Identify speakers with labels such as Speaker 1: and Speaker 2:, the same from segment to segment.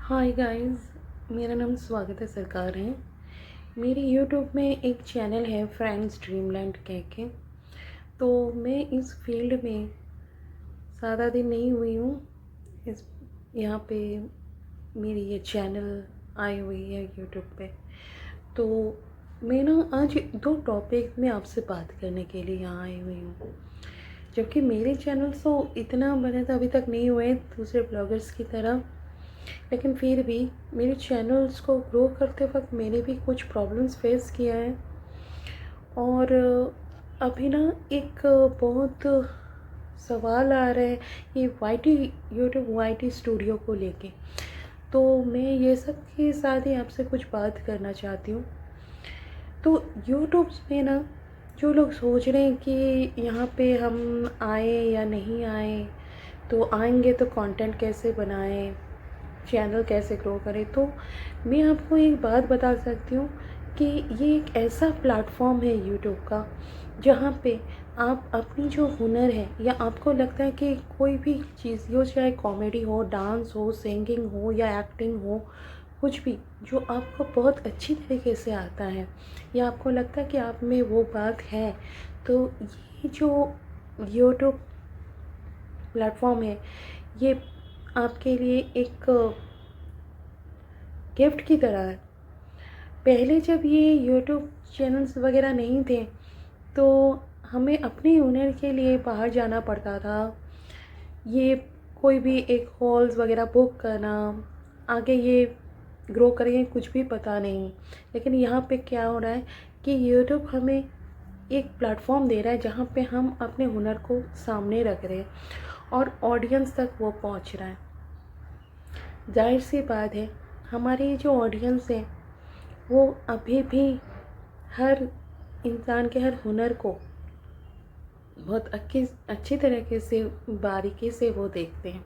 Speaker 1: Hi guys, मेरा नाम स्वागत है सरकार है। मेरे यूट्यूब में एक चैनल है फ्रेंड्स ड्रीमलैंड कह के। तो मैं इस फील्ड में ज़्यादा दिन नहीं हुई हूँ। इस यहाँ पे मेरी ये चैनल आई हुई है यूट्यूब पे। तो मैं ना आज दो टॉपिक में आपसे बात करने के लिए यहाँ आई हुई हूँ। जबकि मेरे चैनल तो इतना बड़े तो अभी तक नहीं हुए दूसरे ब्लॉगर्स की तरह, लेकिन फिर भी मेरे चैनल्स को ग्रो करते वक्त मैंने भी कुछ प्रॉब्लम्स फेस किया है। और अभी ना एक बहुत सवाल आ रहा है ये वाईटी यूट्यूब वाईटी स्टूडियो को लेके। तो मैं ये सब के साथ ही आपसे कुछ बात करना चाहती हूँ। तो यूट्यूब में ना जो लोग सोच रहे हैं कि यहाँ पे हम आए या नहीं आए, तो आएंगे तो कंटेंट कैसे बनाएं, चैनल कैसे ग्रो करें, तो मैं आपको एक बात बता सकती हूँ कि ये एक ऐसा प्लेटफॉर्म है यूट्यूब का जहाँ पे आप अपनी जो हुनर है या आपको लगता है कि कोई भी चीज़ हो, चाहे कॉमेडी हो, डांस हो, सिंगिंग हो या एक्टिंग हो, कुछ भी जो आपको बहुत अच्छी तरीके से आता है या आपको लगता है कि आप में वो बात है, तो ये जो यूट्यूब प्लेटफॉर्म है ये आपके लिए एक गिफ्ट की तरह है। पहले जब ये यूट्यूब चैनल्स वगैरह नहीं थे तो हमें अपने हुनर के लिए बाहर जाना पड़ता था। ये कोई भी एक हॉल्स वगैरह बुक करना, आगे ये ग्रो करेंगे कुछ भी पता नहीं। लेकिन यहाँ पे क्या हो रहा है कि यूट्यूब हमें एक प्लेटफॉर्म दे रहा है जहाँ पे हम अपने हुनर को सामने रख रहे हैं और ऑडियंस तक वो पहुँच रहा है। जाहिर सी बात है हमारी जो ऑडियंस है वो अभी भी हर इंसान के हर हुनर को बहुत अच्छी तरीके से बारीकी से वो देखते हैं।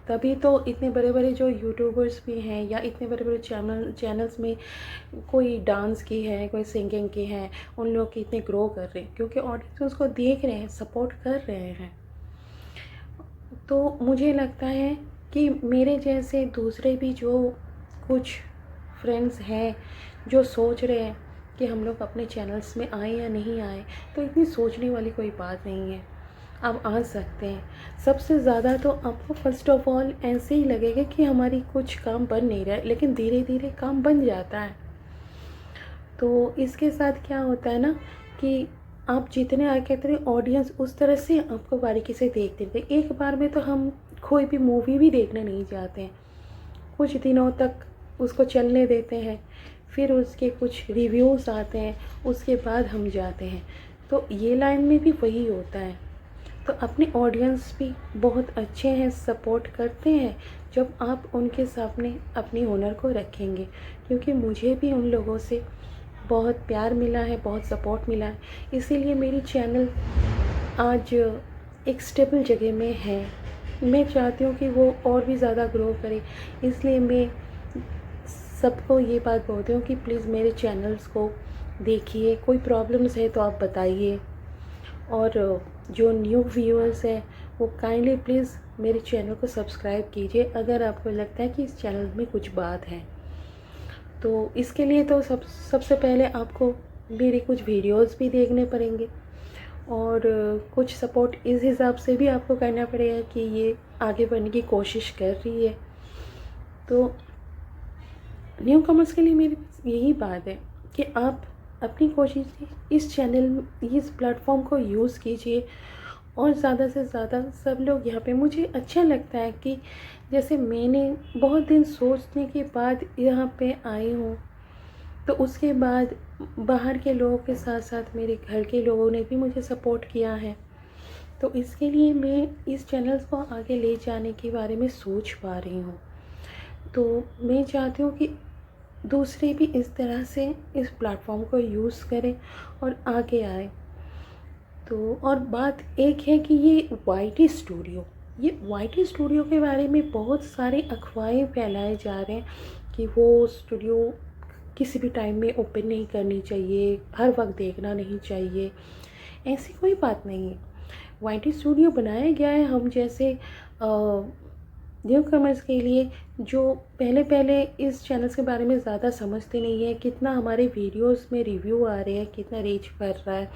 Speaker 1: तभी तो इतने बड़े बड़े जो यूट्यूबर्स भी हैं या इतने बड़े बड़े चैनल्स में कोई डांस की है, कोई सिंगिंग की है, उन लोग की इतने ग्रो कर रहे हैं क्योंकि ऑडियंस उसको देख रहे हैं, सपोर्ट कर रहे हैं। तो मुझे लगता है कि मेरे जैसे दूसरे भी जो कुछ फ्रेंड्स हैं जो सोच रहे हैं कि हम लोग अपने चैनल्स में आए या नहीं आए, तो इतनी सोचने वाली कोई बात नहीं है, आप आ सकते हैं। सबसे ज़्यादा तो आपको फ़र्स्ट ऑफ ऑल ऐसे ही लगेगा कि हमारी कुछ काम बन नहीं रहा है, लेकिन धीरे धीरे काम बन जाता है। तो इसके साथ क्या होता है ना कि आप जितने आगे कहते हैं ऑडियंस उस तरह से आपको बारीकी से देखते थे। एक बार में तो हम कोई भी मूवी भी देखने नहीं जाते हैं, कुछ दिनों तक उसको चलने देते हैं, फिर उसके कुछ रिव्यूज़ आते हैं, उसके बाद हम जाते हैं। तो ये लाइन में भी वही होता है। तो अपने ऑडियंस भी बहुत अच्छे हैं, सपोर्ट करते हैं जब आप उनके सामने अपनी हुनर को रखेंगे। क्योंकि मुझे भी उन लोगों से बहुत प्यार मिला है, बहुत सपोर्ट मिला है, इसीलिए मेरी चैनल आज एक स्टेबल जगह में है। मैं चाहती हूँ कि वो और भी ज़्यादा ग्रो करे, इसलिए मैं सबको ये बात बोलती हूँ कि प्लीज़ मेरे चैनल्स को देखिए। कोई प्रॉब्लम्स है तो आप बताइए, और जो न्यू व्यूअर्स हैं वो काइंडली प्लीज़ मेरे चैनल को सब्सक्राइब कीजिए अगर आपको लगता है कि इस चैनल में कुछ बात है। तो इसके लिए तो सबसे पहले आपको मेरे कुछ वीडियोस भी देखने पड़ेंगे और कुछ सपोर्ट इस हिसाब से भी आपको करना पड़ेगा कि ये आगे बढ़ने की कोशिश कर रही है। तो न्यू कमर्स के लिए मेरी यही बात है कि आप अपनी कोशिश से इस चैनल, इस प्लेटफॉर्म को यूज़ कीजिए और ज़्यादा से ज़्यादा सब लोग यहाँ पे। मुझे अच्छा लगता है कि जैसे मैंने बहुत दिन सोचने के बाद यहाँ पे आई हूँ, तो उसके बाद बाहर के लोगों के साथ साथ मेरे घर के लोगों ने भी मुझे सपोर्ट किया है। तो इसके लिए मैं इस चैनल को आगे ले जाने के बारे में सोच पा रही हूँ। तो मैं चाहती हूँ कि दूसरे भी इस तरह से इस प्लेटफॉर्म को यूज़ करें और आगे आए। तो और बात एक है कि ये वाईटी स्टूडियो के बारे में बहुत सारे अफवाहें फैलाए जा रहे हैं कि वो स्टूडियो किसी भी टाइम में ओपन नहीं करनी चाहिए, हर वक्त देखना नहीं चाहिए। ऐसी कोई बात नहीं है। वाईटी स्टूडियो बनाया गया है हम जैसे न्यू कमर्स के लिए जो पहले पहले इस चैनल्स के बारे में ज़्यादा समझते नहीं है, कितना हमारे वीडियोस में रिव्यू आ रहे हैं, कितना रीच कर रहा है,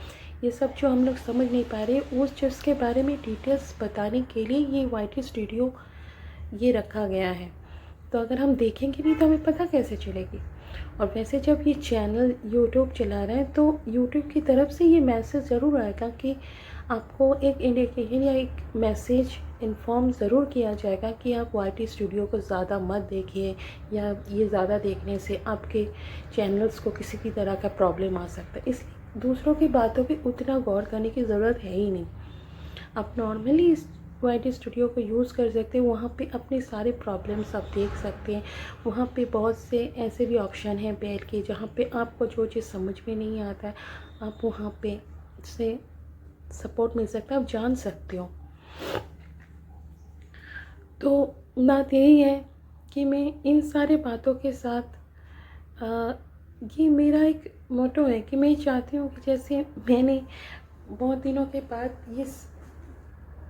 Speaker 1: ये सब जो हम लोग समझ नहीं पा रहे, उस चीज़ के बारे में डिटेल्स बताने के लिए ये वाईटी स्टूडियो ये रखा गया है। तो अगर हम देखेंगे नहीं तो हमें पता कैसे चलेगी। और वैसे जब ये चैनल यूट्यूब चला रहा है तो यूट्यूब की तरफ से ये मैसेज ज़रूर आएगा कि आपको एक इंडिकेशन या एक मैसेज इन्फॉर्म ज़रूर किया जाएगा कि आप वाईटी स्टूडियो को ज़्यादा मत देखिए, या ये ज़्यादा देखने से आपके चैनल्स को किसी भी तरह का प्रॉब्लम आ सकता है। इसलिए दूसरों की बातों पे उतना गौर करने की ज़रूरत है ही नहीं। आप नॉर्मली इस वाईटी स्टूडियो को यूज़ कर सकते हैं, वहाँ पे अपने सारे प्रॉब्लम्स आप देख सकते हैं। वहाँ पे बहुत से ऐसे भी ऑप्शन हैं बैठ के, जहाँ पे आपको जो चीज़ समझ में नहीं आता है आप वहाँ पे से सपोर्ट मिल सकता है, आप जान सकते हो। तो बात यही है कि मैं इन सारे बातों के साथ ये मेरा एक मोटो है कि मैं चाहती हूँ कि जैसे मैंने बहुत दिनों के बाद इस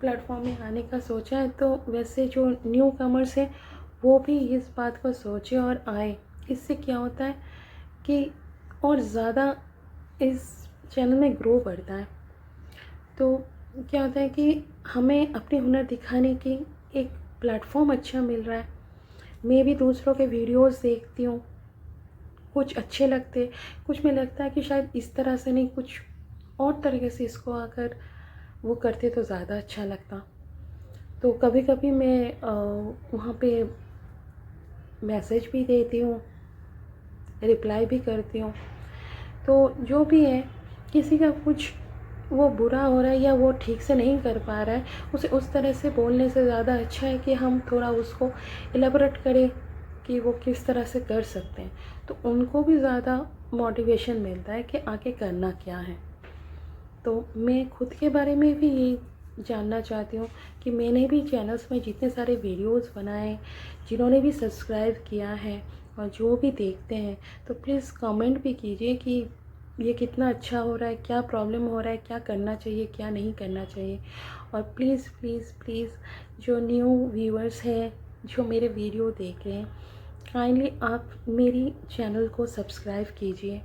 Speaker 1: प्लेटफॉर्म में आने का सोचा है, तो वैसे जो न्यू कमर्स है वो भी इस बात को सोचे और आए। इससे क्या होता है कि और ज़्यादा इस चैनल में ग्रो बढ़ता है। तो क्या होता है कि हमें अपने हुनर दिखाने की एक प्लेटफॉर्म अच्छा मिल रहा है। मैं भी दूसरों के वीडियोस देखती हूँ, कुछ अच्छे लगते, कुछ में लगता है कि शायद इस तरह से नहीं, कुछ और तरीके से इसको अगर वो करते तो ज़्यादा अच्छा लगता। तो कभी कभी मैं वहाँ पे मैसेज भी देती हूँ, रिप्लाई भी करती हूँ। तो जो भी है, किसी का कुछ वो बुरा हो रहा है या वो ठीक से नहीं कर पा रहा है, उसे उस तरह से बोलने से ज़्यादा अच्छा है कि हम थोड़ा उसको एलेबोरेट करें कि वो किस तरह से कर सकते हैं। तो उनको भी ज़्यादा मोटिवेशन मिलता है कि आगे करना क्या है। तो मैं खुद के बारे में भी ये जानना चाहती हूँ कि मैंने भी चैनल्स में जितने सारे वीडियोस बनाए, जिन्होंने भी सब्सक्राइब किया है और जो भी देखते हैं, तो प्लीज़ कमेंट भी कीजिए कि ये कितना अच्छा हो रहा है, क्या प्रॉब्लम हो रहा है, क्या करना चाहिए, क्या नहीं करना चाहिए। और प्लीज़ प्लीज़ प्लीज़ जो न्यू व्यूअर्स हैं जो मेरे वीडियो देख रहे हैं, काइंडली आप मेरी चैनल को सब्सक्राइब कीजिए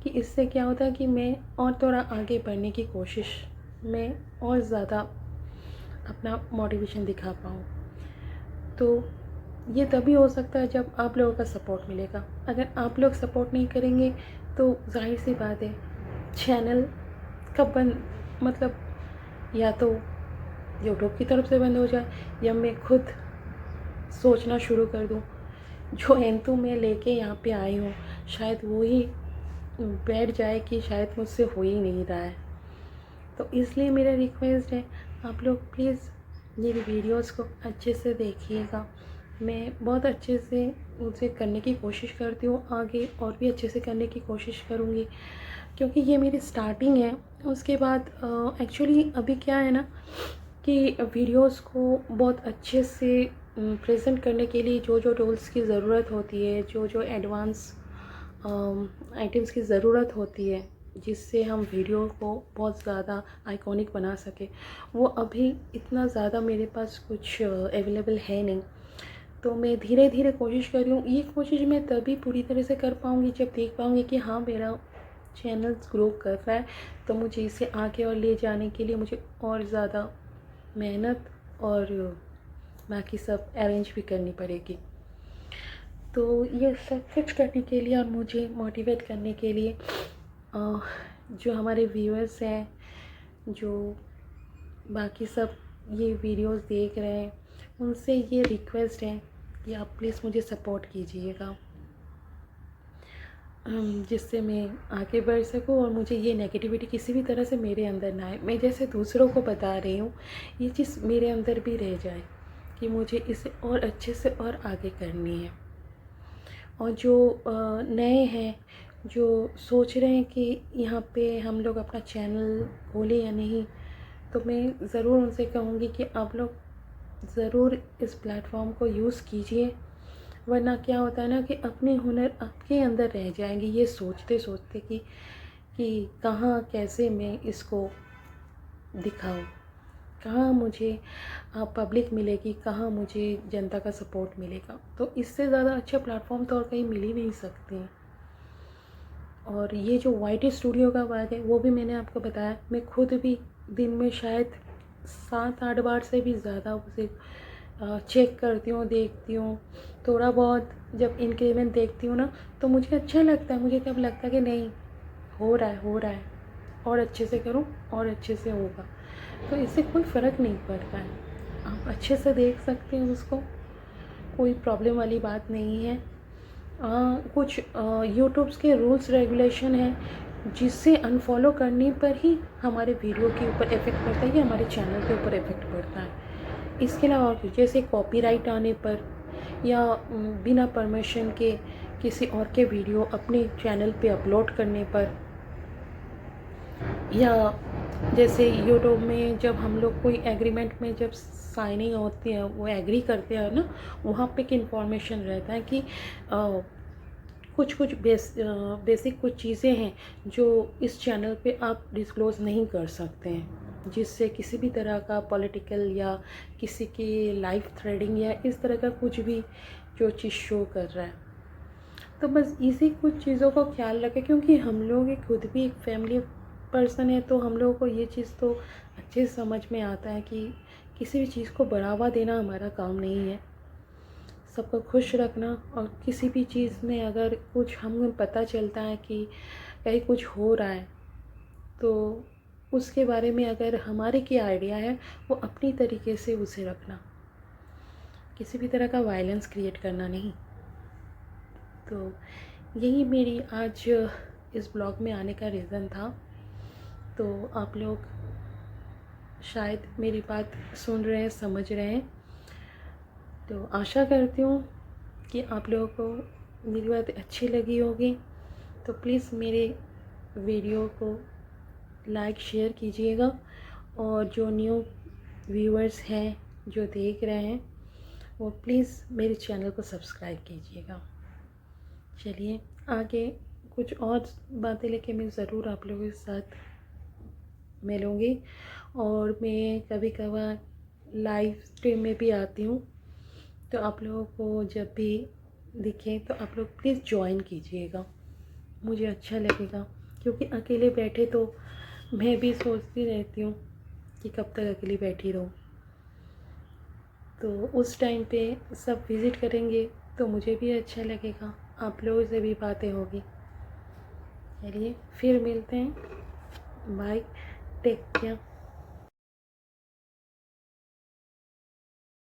Speaker 1: कि इससे क्या होता है कि मैं और थोड़ा आगे बढ़ने की कोशिश में और ज़्यादा अपना मोटिवेशन दिखा पाऊँ। तो ये तभी हो सकता है जब आप लोगों का सपोर्ट मिलेगा। अगर आप लोग सपोर्ट नहीं करेंगे तो ज़ाहिर सी बात है चैनल कब बंद, मतलब या तो यूट्यूब की तरफ से बंद हो जाए या मैं खुद सोचना शुरू कर दूँ जो एंतु मैं लेके यहाँ पे आई हूँ शायद वो ही बैठ जाए कि शायद मुझसे हो ही नहीं रहा है। तो इसलिए मेरा रिक्वेस्ट है, आप लोग प्लीज़ मेरी वीडियोस को अच्छे से देखिएगा। मैं बहुत अच्छे से उसे करने की कोशिश करती हूँ, आगे और भी अच्छे से करने की कोशिश करूँगी, क्योंकि ये मेरी स्टार्टिंग है। उसके बाद एक्चुअली अभी क्या है ना कि वीडियोस को बहुत अच्छे से प्रेजेंट करने के लिए जो जो टूल्स की ज़रूरत होती है, जो जो एडवांस आइटम्स की ज़रूरत होती है, जिससे हम वीडियो को बहुत ज़्यादा आइकॉनिक बना सके, वो अभी इतना ज़्यादा मेरे पास कुछ अवेलेबल है नहीं। तो मैं धीरे धीरे कोशिश कर रही हूँ। ये कोशिश मैं तभी पूरी तरह से कर पाऊँगी जब देख पाऊँगी कि हाँ मेरा चैनल ग्रो कर रहा है। तो मुझे इसे आगे और ले जाने के लिए मुझे और ज़्यादा मेहनत और बाकी सब अरेंज भी करनी पड़ेगी। तो ये सब कुछ करने के लिए और मुझे मोटिवेट करने के लिए जो हमारे व्यूअर्स हैं, जो बाकी सब ये वीडियोस देख रहे हैं, उनसे ये रिक्वेस्ट है कि आप प्लीज़ मुझे सपोर्ट कीजिएगा, जिससे मैं आगे बढ़ सकूं और मुझे ये नेगेटिविटी किसी भी तरह से मेरे अंदर ना आए। मैं जैसे दूसरों को बता रही हूँ, ये चीज़ मेरे अंदर भी रह जाए कि मुझे इसे और अच्छे से और आगे करनी है। और जो नए हैं, जो सोच रहे हैं कि यहाँ पे हम लोग अपना चैनल खोलें या नहीं, तो मैं ज़रूर उनसे कहूँगी कि आप लोग ज़रूर इस प्लेटफॉर्म को यूज़ कीजिए। वरना क्या होता है ना कि अपने हुनर आपके अंदर रह जाएंगे, ये सोचते सोचते कि कहाँ कैसे मैं इसको दिखाऊं। कहाँ मुझे पब्लिक मिलेगी, कहाँ मुझे जनता का सपोर्ट मिलेगा। तो इससे ज़्यादा अच्छा प्लेटफॉर्म तो और कहीं मिल ही नहीं सकते हैं। और ये जो YT स्टूडियो का बात है, वो भी मैंने आपको बताया, मैं खुद भी दिन में शायद 7-8 बार से भी ज़्यादा उसे चेक करती हूँ, देखती हूँ। थोड़ा बहुत जब इंक्रीमेंट देखती हूँ ना, तो मुझे अच्छा लगता है। मुझे तब लगता है कि नहीं, हो रहा है, और अच्छे से करूँ और अच्छे से होगा। तो इससे कोई फ़र्क नहीं पड़ता है, आप अच्छे से देख सकते हैं उसको, कोई प्रॉब्लम वाली बात नहीं है। कुछ यूट्यूब्स के रूल्स रेगुलेशन हैं, जिससे अनफॉलो करने पर ही हमारे वीडियो के ऊपर इफ़ेक्ट पड़ता है या हमारे चैनल के ऊपर इफ़ेक्ट पड़ता है। इसके अलावा और कुछ, जैसे कॉपीराइट आने पर या बिना परमिशन के किसी और के वीडियो अपने चैनल पे अपलोड करने पर, या जैसे यूट्यूब में जब हम लोग कोई एग्रीमेंट में जब साइनिंग होती है, वो एग्री करते हैं ना, वहाँ पे एक इन्फॉर्मेशन रहता है कि कुछ बेसिक कुछ चीज़ें हैं जो इस चैनल पे आप डिस्क्लोज़ नहीं कर सकते हैं, जिससे किसी भी तरह का पॉलिटिकल या किसी की लाइफ थ्रेडिंग या इस तरह का कुछ भी जो चीज़ शो कर रहा है। तो बस इसी कुछ चीज़ों का ख्याल रखें, क्योंकि हम लोग खुद भी एक फैमिली पर्सन है, तो हम लोगों को ये चीज़ तो अच्छे से समझ में आता है कि किसी भी चीज़ को बढ़ावा देना हमारा काम नहीं है, सबको खुश रखना। और किसी भी चीज़ में अगर कुछ हमें पता चलता है कि कहीं कुछ हो रहा है, तो उसके बारे में अगर हमारे क्या आइडिया है, वो अपनी तरीके से उसे रखना, किसी भी तरह का वायलेंस क्रिएट करना नहीं। तो यही मेरी आज इस ब्लॉग में आने का रीज़न था। तो आप लोग शायद मेरी बात सुन रहे हैं, समझ रहे हैं। तो आशा करती हूँ कि आप लोगों को मेरी बात अच्छी लगी होगी। तो प्लीज़ मेरे वीडियो को लाइक शेयर कीजिएगा, और जो न्यू व्यूअर्स हैं जो देख रहे हैं, वो प्लीज़ मेरे चैनल को सब्सक्राइब कीजिएगा। चलिए, आगे कुछ और बातें लेके मैं ज़रूर आप लोगों के साथ मिलूँगी। और मैं कभी कभार लाइव स्ट्रीम में भी आती हूँ, तो आप लोगों को जब भी दिखे तो आप लोग प्लीज़ ज्वाइन कीजिएगा, मुझे अच्छा लगेगा। क्योंकि अकेले बैठे तो मैं भी सोचती रहती हूँ कि कब तक अकेली बैठी रहूँ। तो उस टाइम पे सब विज़िट करेंगे तो मुझे भी अच्छा लगेगा, आप लोगों से भी बातें होगी। चलिए, फिर मिलते हैं। Bye, take care.